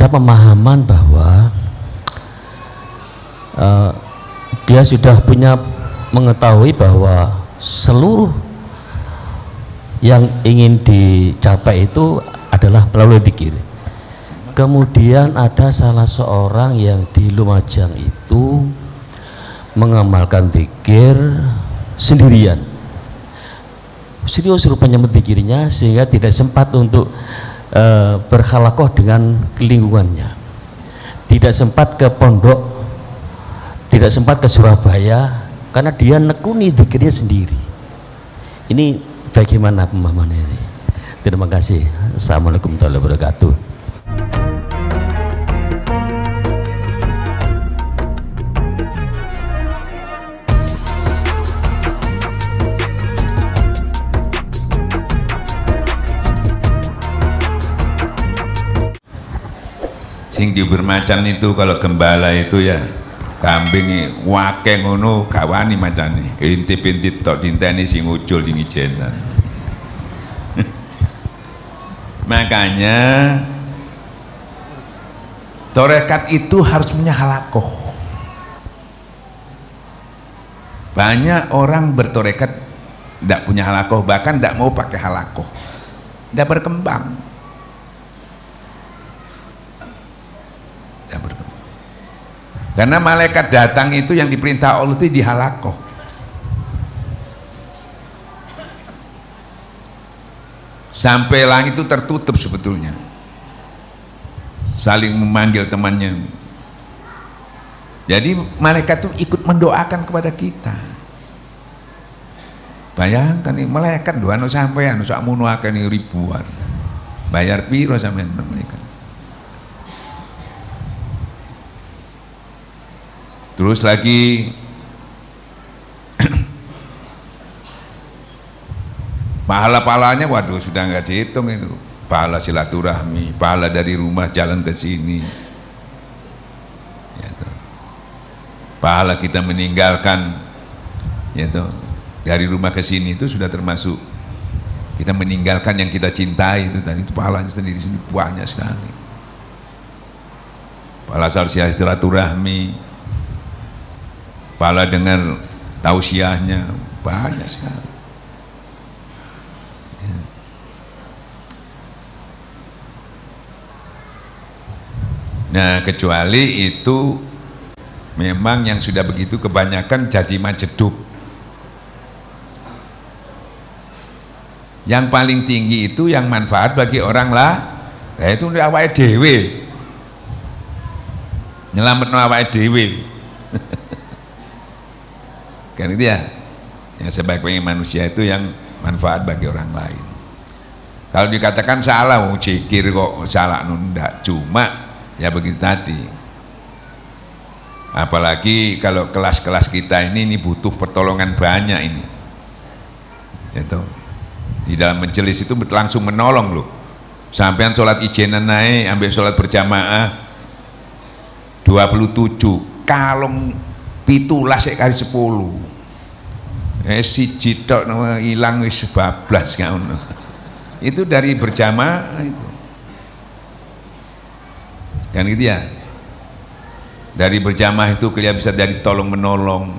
ada pemahaman bahwa dia sudah punya mengetahui bahwa seluruh yang ingin dicapai itu adalah melalui zikir. Kemudian ada salah seorang yang di Lumajang itu mengamalkan zikir sendirian, serius rupanya menzikirnya, sehingga tidak sempat untuk berhalakoh dengan lingkungannya, tidak sempat ke pondok, tidak sempat ke Surabaya, karena dia nekuni zikirnya sendiri. Ini bagaimana pemahamannya ini? Terima kasih. Assalamualaikum warahmatullahi wabarakatuh. Sing dibermacan itu kalau gembala itu ya kambing wake ngono gawani macane intip-intip tok dinteni sing ujul sing ijenan. Makanya torekat itu harus punya halakoh. Banyak orang bertorekat tidak punya halakoh, bahkan tidak mau pakai halakoh, tidak berkembang. Karena malaikat datang itu yang diperintah Allah itu dihalakoh. Sampai langit itu tertutup sebetulnya, saling memanggil temannya. Jadi malaikat itu ikut mendoakan kepada kita. Bayangkan nih, malaikat doa anu sampean sak mono akeh ribuan. Bayar piro sampean malaikat? Terus lagi pahala-pahalanya waduh sudah nggak dihitung itu. Pahala silaturahmi, pahala dari rumah jalan ke sini, ya, pahala kita meninggalkan, ya, dari rumah ke sini itu sudah termasuk kita meninggalkan yang kita cintai itu tadi, itu pahalanya sendiri banyak sekali. Pahala silaturahmi, pahala dengar tausiahnya banyak sekali. Nah, kecuali itu memang yang sudah begitu kebanyakan jadi majeduk. Yang paling tinggi itu yang manfaat bagi orang lah, yaitu awake dhewe. Nyelametno awake dhewe. Kan itu ya, yang sebaik-baiknya manusia itu yang manfaat bagi orang lain. Kalau dikatakan salah, zikir kok salah, nunda, cuma ya begitu tadi. Apalagi kalau kelas-kelas kita ini butuh pertolongan banyak ini. Itu di dalam majelis itu langsung menolong loh. Sampean sholat ijenan naik, ambil sholat berjamaah 27 kalong pitulas kali 10. Siji tok ilang wis 12 ngono. Itu dari berjamaah itu. Kan gitu ya. Dari berjamaah itu kalian bisa jadi tolong menolong,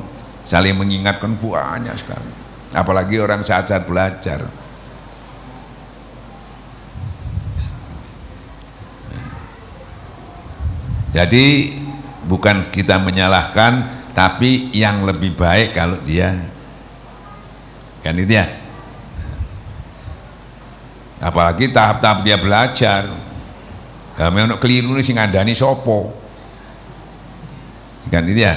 saling mengingatkan banyak sekali. Apalagi orang saat-saat belajar. Jadi bukan kita menyalahkan, tapi yang lebih baik kalau dia, kan itu ya. Apalagi tahap-tahap dia belajar, kami ono keliru nih sing ngandani sopo, kan itu ya.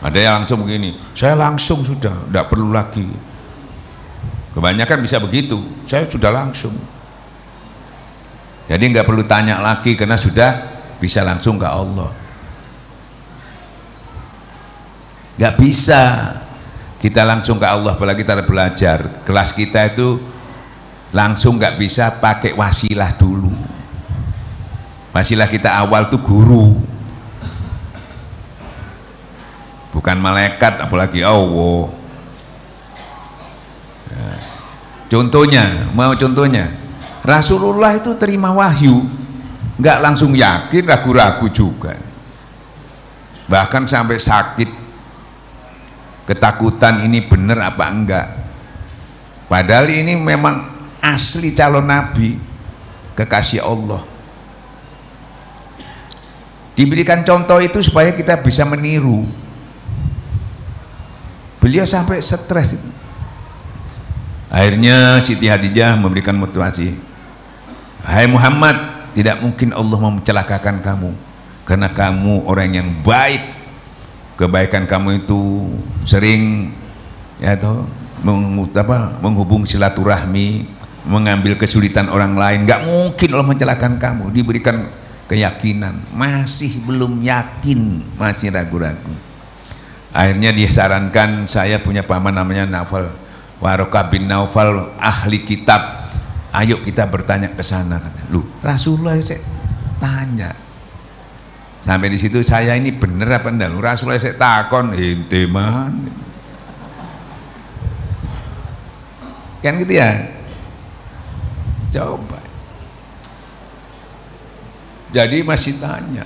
Ada yang langsung begini, saya langsung sudah, tidak perlu lagi. Kebanyakan bisa begitu, saya sudah langsung. Jadi nggak perlu tanya lagi karena sudah bisa langsung ke Allah. Nggak bisa kita langsung ke Allah, apalagi kita belajar. Kelas kita itu langsung nggak bisa, pakai wasilah dulu. Wasilah kita awal tuh guru, bukan malaikat, apalagi Allah. Contohnya, mau contohnya, Rasulullah itu terima wahyu, nggak langsung yakin, ragu-ragu juga, bahkan sampai sakit, ketakutan ini benar apa enggak. Padahal ini memang asli calon nabi, kekasih Allah. Diberikan contoh itu supaya kita bisa meniru. Beliau sampai stres itu. Akhirnya Siti Khadijah memberikan motivasi, hai Muhammad, tidak mungkin Allah mencelakakan kamu karena kamu orang yang baik. Kebaikan kamu itu sering ya toh menghubung silaturahmi, mengambil kesulitan orang lain. Nggak mungkin Allah mencelakakan kamu. Diberikan keyakinan, masih belum yakin, masih ragu-ragu. Akhirnya disarankan, saya punya paman namanya Naufal, Warokah bin Naufal, ahli kitab, ayo kita bertanya ke sana. Lu Rasulullah saya tanya, sampai di situ saya ini bener apa enggak? Lu Rasulullah saya takon, ente man, kan gitu ya. Coba. Jadi masih tanya.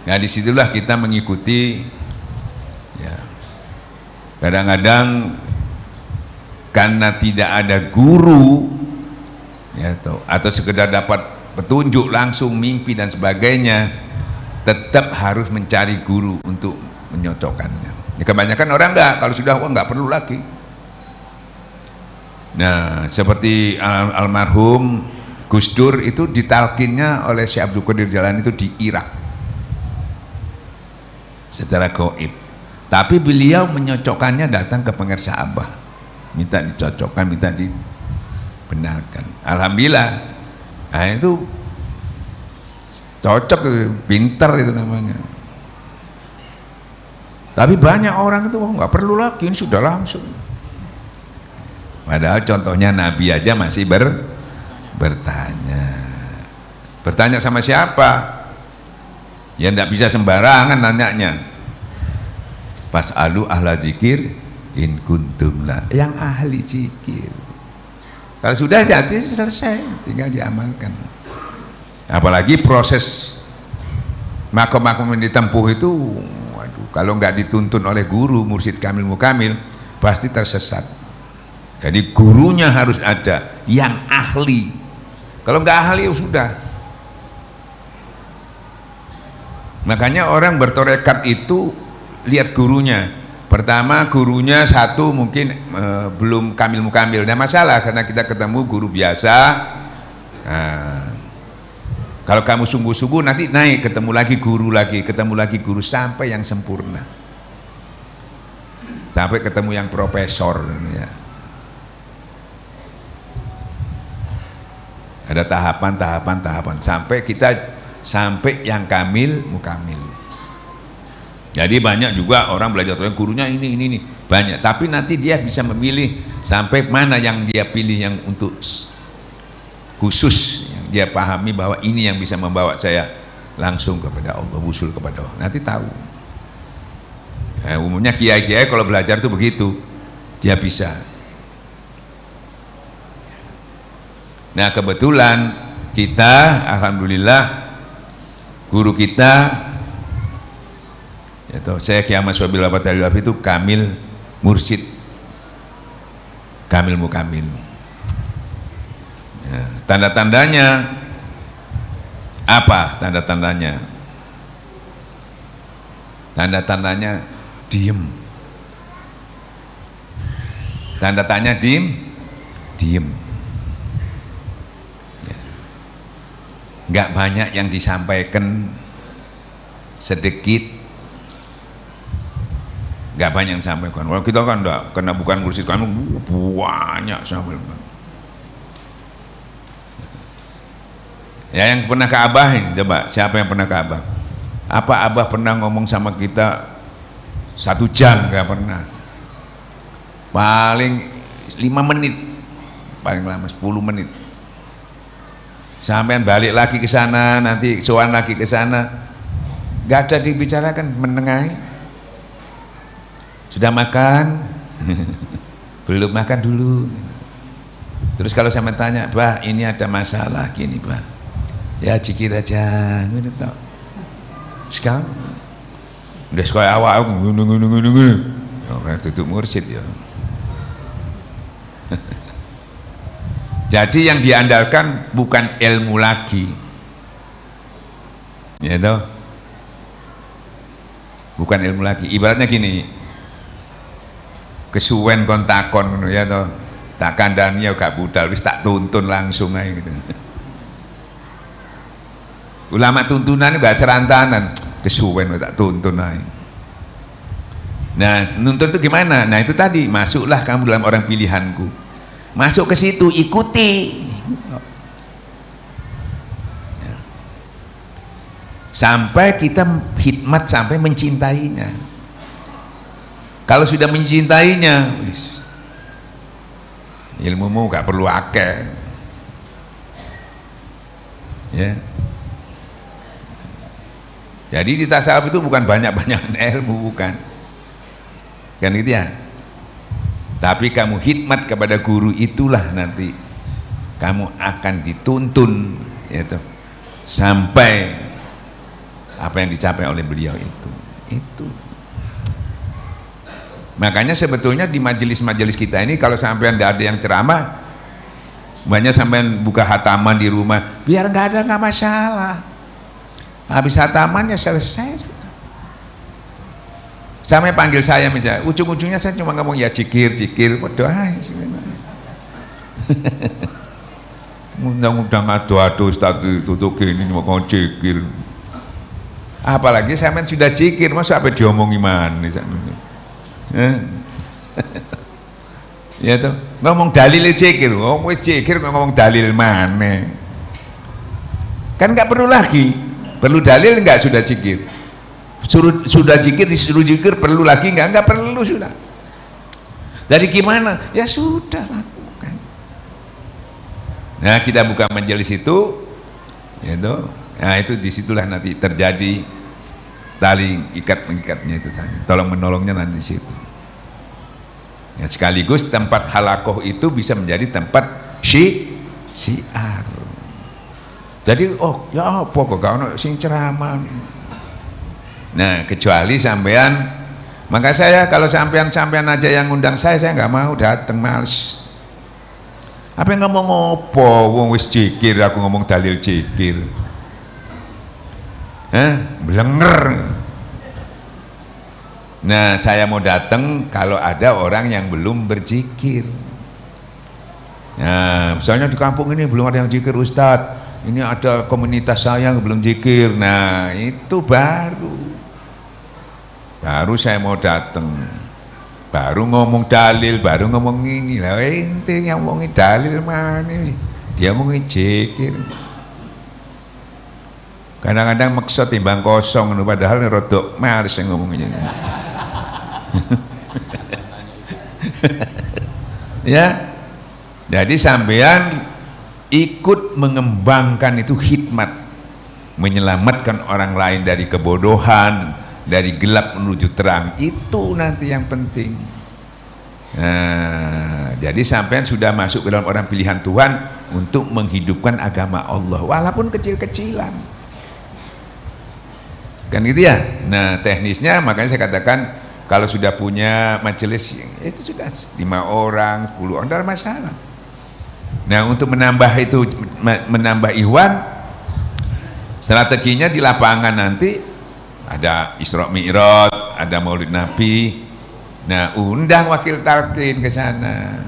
Nah disitulah kita mengikuti. Ya. Kadang-kadang karena tidak ada guru, ya, atau sekedar dapat petunjuk langsung, mimpi dan sebagainya, tetap harus mencari guru untuk menyocokkannya. Ya, kebanyakan orang enggak, kalau sudah enggak perlu lagi. Nah seperti almarhum Gus Dur itu ditalkinnya oleh Syekh Abdul Qadir Jailani itu di Irak secara gaib, tapi beliau menyocokkannya datang ke pengersa Abah, minta dicocokkan, minta dibenarkan. Alhamdulillah, nah itu cocok, pinter itu namanya. Tapi banyak orang itu nggak perlu lagi, ini sudah langsung. Padahal contohnya Nabi aja masih bertanya sama siapa? Ya enggak bisa sembarangan nanyanya. Fas'alu ahla zikir in kuntum la, yang ahli zikir. Kalau sudah jadi selesai, tinggal diamalkan. Apalagi proses makom-makom yang ditempuh itu, waduh, kalau enggak dituntun oleh guru mursyid kamil mukamil pasti tersesat. Jadi gurunya harus ada yang ahli. Kalau nggak ahli sudah. Makanya orang bertorekat itu lihat gurunya. Pertama gurunya satu mungkin belum kamil mukamil, tidak masalah karena kita ketemu guru biasa. Nah, kalau kamu sungguh-sungguh nanti naik, ketemu lagi guru sampai yang sempurna, sampai ketemu yang profesor. Ya. Ada tahapan sampai yang kamil mukamil. Jadi banyak juga orang belajar gurunya ini banyak, tapi nanti dia bisa memilih sampai mana yang dia pilih yang untuk khusus, yang dia pahami bahwa ini yang bisa membawa saya langsung kepada Allah, wusul kepada Allah. Nanti tahu. Ya, umumnya kiai-kiai kalau belajar itu begitu, dia bisa. Nah kebetulan kita, alhamdulillah, guru kita, yaitu saya Kiai Ahmad Swabil Wabarakatuh itu kamil mursyid, kamil mukamil. Ya, tanda-tandanya apa? Tanda-tandanya diem. Tanda-tanya diem. Nggak banyak yang disampaikan, sedikit, nggak banyak yang disampaikan. Kalau kita kan enggak, karena bukan mursyid kan banyak sampaikan. Ya yang pernah ke Abah ini, coba siapa yang pernah ke Abah? Apa Abah pernah ngomong sama kita 1 jam? Nggak pernah. Paling 5 menit, paling lama 10 menit. Sampean balik lagi ke sana, nanti sowan lagi ke sana, nggak ada dibicarakan, menengahi. Sudah makan? Belum makan dulu. Terus kalau saya tanya, Bah, ini ada masalah gini, Bah. Ya jikir aja, ngono tok. Sekarang udah sekolah awal ngono. Ya tutup mursyid ya. Jadi yang diandalkan bukan ilmu lagi. Ya toh? Bukan ilmu lagi. Ibaratnya gini. Kesuwen kon takon ngono ya toh. Tak kandhani ya gak budal wis tak tuntun langsung aja gitu. Ulama tuntunan gak serantanan, kesuwen tak tuntun aja. Nah, nuntun itu gimana? Nah, itu tadi, masuklah kamu dalam orang pilihanku. Masuk ke situ, ikuti. Sampai kita khidmat, sampai mencintainya. Kalau sudah mencintainya, ilmumu gak perlu akeh. Ya. Jadi di tasawuf itu bukan banyak-banyak ilmu, bukan. Kan gitu ya. Tapi kamu khidmat kepada guru, itulah nanti kamu akan dituntun, yaitu sampai apa yang dicapai oleh beliau itu. Makanya sebetulnya di majelis-majelis kita ini, kalau sampai tidak ada yang ceramah, banyak sampai buka hataman di rumah, biar nggak masalah. Habis hatamannya selesai. Sampai panggil saya misalnya, ujung-ujungnya saya cuma ngomong ya jikir, berdoa. Undang-undang adu-adu Ustaz tutup gini mau jikir. Apalagi saya sudah jikir, masa apa diomongi mana? Ya tuh, ngomong dalil jikir, wis jikir ngomong dalil mana? Kan nggak perlu lagi, perlu dalil nggak sudah jikir. Sudah jikir, disuruh jikir, perlu lagi nggak perlu sudah. Jadi gimana? Ya sudah lakukan. Nah, kita buka majelis itu, gitu. Nah, itu disitulah nanti terjadi tali ikat-mengikatnya itu saja. Tolong menolongnya nanti di situ. Ya, sekaligus tempat halakoh itu bisa menjadi tempat syiar. Jadi, oh ya apa kok kau sing ceramah. Nah, kecuali sampean, maka saya kalau sampean aja yang undang saya nggak mau datang, males. Apa yang ngomong opo, wong wis jikir, aku ngomong dalil jikir. Blenger. Nah, saya mau datang kalau ada orang yang belum berzikir. Nah, misalnya di kampung ini belum ada yang zikir, Ustadz. Ini ada komunitas saya yang belum zikir. Nah, itu baru saya mau datang, baru ngomong dalil, baru ngomong ini lah. Ente yang ngomongin dalil mana? Dia ngomongin zikir. Kadang-kadang maksud timbang kosong, padahal rodok males yang ngomongnya. Ya, jadi sampean ikut mengembangkan itu khidmat, menyelamatkan orang lain dari kebodohan, dari gelap menuju terang, itu nanti yang penting. Nah, jadi sampean sudah masuk ke dalam orang pilihan Tuhan untuk menghidupkan agama Allah, walaupun kecil-kecilan. Kan gitu ya. Nah, teknisnya makanya saya katakan kalau sudah punya majelis itu sudah 5 orang, 10 orang, tidak ada masalah. Nah, untuk menambah itu, menambah ikhwan, strateginya di lapangan nanti ada Isra Mi'raj, ada Maulid Nabi. Nah, undang wakil talqin ke sana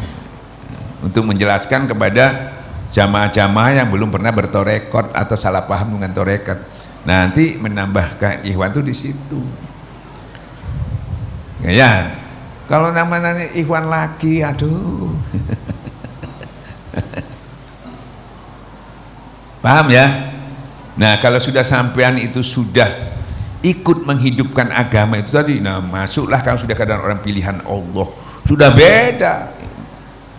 untuk menjelaskan kepada jamaah-jamaah yang belum pernah bertorekot atau salah paham dengan torekat. Nanti menambahkan ikhwan itu di situ. Ya, kalau namanya ikhwan lagi, aduh. Paham ya? Nah, kalau sudah sampean itu sudah ikut menghidupkan agama itu tadi, nah masuklah kalau sudah keadaan orang pilihan Allah, sudah beda.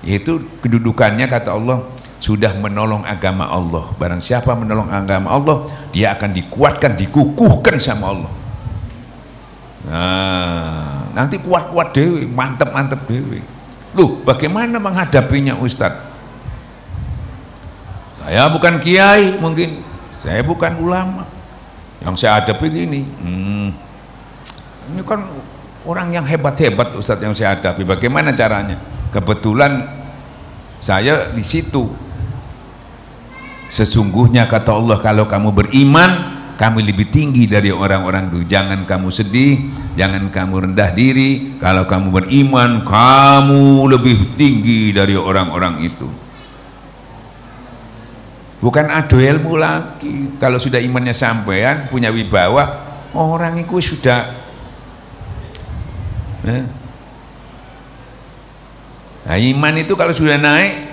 Itu kedudukannya, kata Allah, sudah menolong agama Allah. Barang siapa menolong agama Allah, dia akan dikuatkan, dikukuhkan sama Allah. Nah, nanti kuat-kuat dewi, mantep-mantep dewi. Loh, bagaimana menghadapinya Ustadz? Saya bukan kiai, mungkin saya bukan ulama, yang saya hadapi gini, ini kan orang yang hebat-hebat Ustadz yang saya hadapi, bagaimana caranya? Kebetulan saya di situ. Sesungguhnya kata Allah, kalau kamu beriman, kamu lebih tinggi dari orang-orang itu. Jangan kamu sedih, jangan kamu rendah diri. Kalau kamu beriman, kamu lebih tinggi dari orang-orang itu. Bukan adu ilmu lagi. Kalau sudah imannya sampean, punya wibawa, orang itu sudah nah, iman itu kalau sudah naik,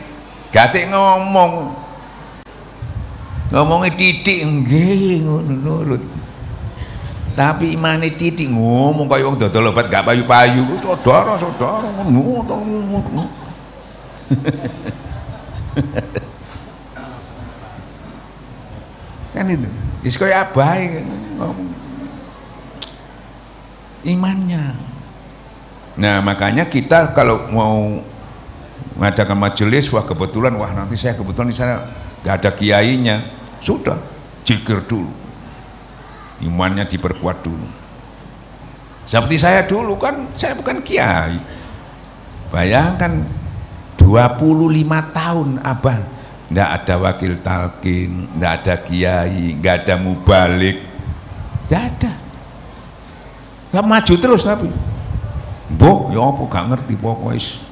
gatek ngomongnya titik nggih ngono nurut. Tapi imane titik ngomong kaya wong dodol obat gak payu-payu, saudara ngono. Kan itu. Wis kaya abahe ngomong. Imannya. Nah, makanya kita kalau mau mengadakan majelis, wah kebetulan, wah nanti saya kebetulan di sana gak ada kiainya, sudah zikir dulu, imannya diperkuat dulu. Seperti saya dulu kan, saya bukan kiai, bayangkan 25 tahun abang ndak ada wakil talqin, ndak ada kiai, nggak ada mubalik, ndak ada, nggak maju terus. Tapi boh ya apa gak ngerti pokoknya.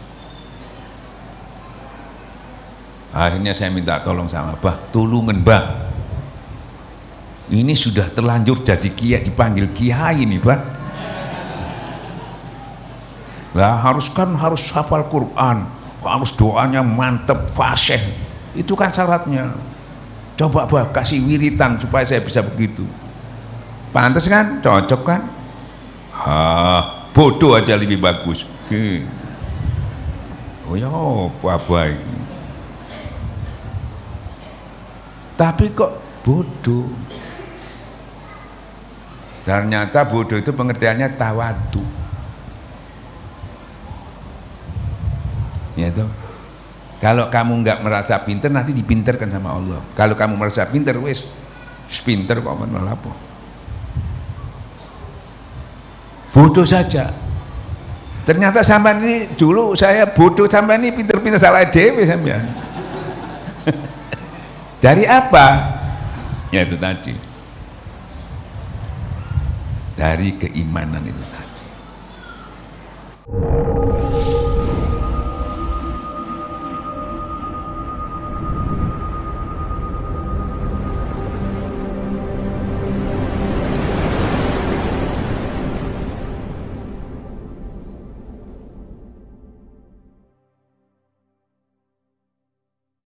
Akhirnya saya minta tolong sama Bah, tulungan Bah, ini sudah terlanjur jadi kiai, dipanggil kiai ini Bah. Lah harus hafal Quran, harus doanya mantep, fasih, itu kan syaratnya. Coba Bah kasih wiritan supaya saya bisa begitu. Pantas kan, cocok kan? Bodoh aja lebih bagus. Oh ya apa ini? Tapi kok bodoh? Ternyata bodoh itu pengertiannya tawadu. Ya toh. Kalau kamu nggak merasa pinter, nanti dipinterkan sama Allah. Kalau kamu merasa pinter, wis pinter kok malah apa? Bodoh saja. Ternyata sampean ini dulu saya bodoh, sampean ini pinter-pinter salah dewe sampean. Dari apa? Ya itu tadi. Dari keimanan itu.